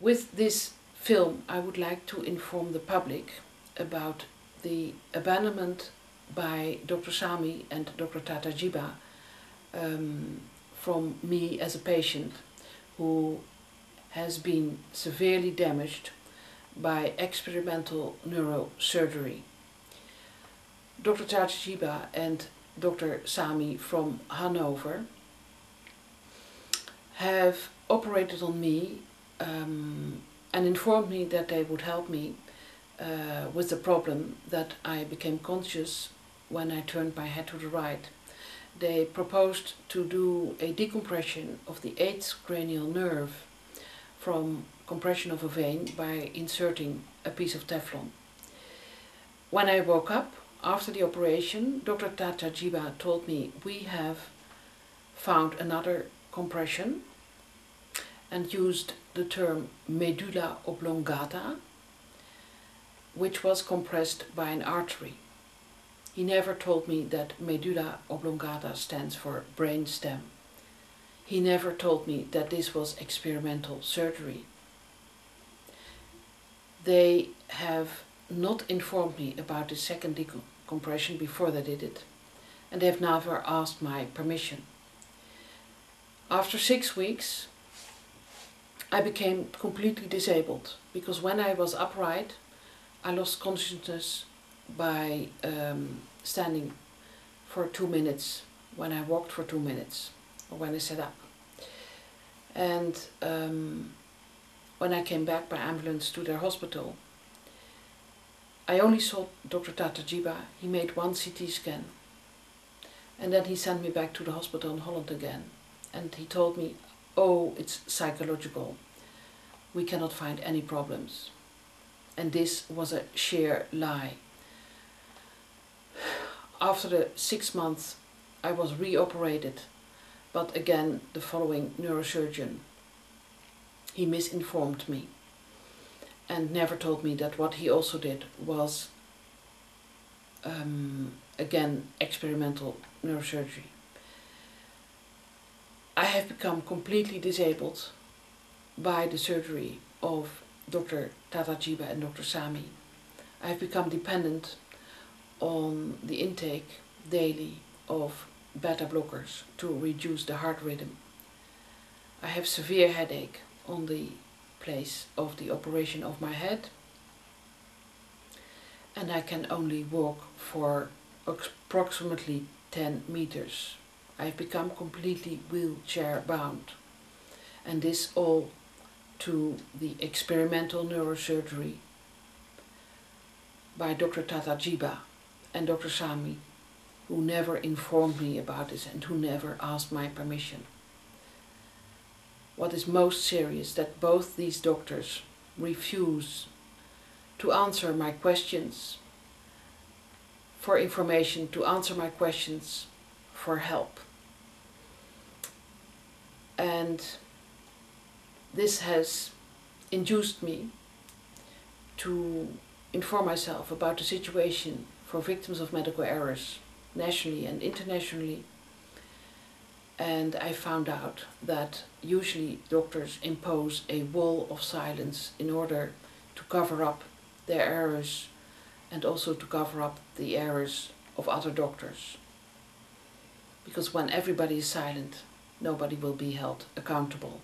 With this film I would like to inform the public about the abandonment by Dr. Samii and Dr. Tatagiba from me as a patient who has been severely damaged by experimental neurosurgery. Dr. Tatagiba and Dr. Samii from Hanover have operated on me and informed me that they would help me with the problem that I became conscious when I turned my head to the right. They proposed to do a decompression of the 8th cranial nerve from compression of a vein by inserting a piece of Teflon. When I woke up after the operation, Dr. Tatagiba told me we have found another compression and used the term medulla oblongata, which was compressed by an artery. He never told me that medulla oblongata stands for brain stem. He never told me that this was experimental surgery. They have not informed me about the second decompression before they did it, and they have never asked my permission. After 6 weeks, I became completely disabled, because when I was upright, I lost consciousness by standing for 2 minutes, when I walked for 2 minutes, or when I sat up. And when I came back by ambulance to their hospital, I only saw Dr. Tatagiba. He made 1 CT scan, and then he sent me back to the hospital in Holland again, and he told me, oh, it's psychological, we cannot find any problems. And this was a sheer lie. After the 6 months I was reoperated, but again the following neurosurgeon, he misinformed me and never told me that what he also did was again experimental neurosurgery. I have become completely disabled by the surgery of Dr. Tatagiba and Dr. Samii. I have become dependent on the intake daily of beta blockers to reduce the heart rhythm. I have severe headache on the place of the operation of my head, and I can only walk for approximately 10 meters. I have become completely wheelchair bound, and this all to the experimental neurosurgery by Dr. Tatagiba and Dr. Samii, who never informed me about this and who never asked my permission. What is most serious, that both these doctors refuse to answer my questions for information, to answer my questions for help. And this has induced me to inform myself about the situation for victims of medical errors nationally and internationally, and I found out that usually doctors impose a wall of silence in order to cover up their errors and also to cover up the errors of other doctors. Because when everybody is silent, nobody will be held accountable.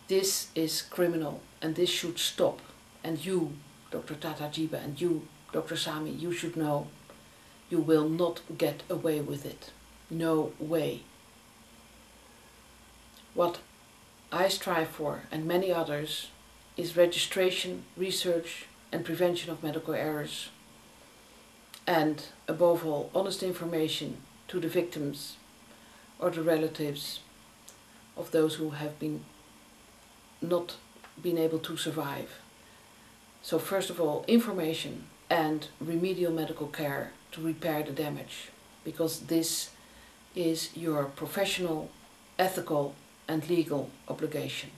This is criminal, and this should stop. And you, Dr. Tatagiba, and you, Dr. Samii, you should know you will not get away with it. No way. What I strive for, and many others, is registration, research and prevention of medical errors, and above all, honest information to the victims or the relatives of those who have not been able to survive. So first of all, information and remedial medical care to repair the damage, because this is your professional, ethical and legal obligation.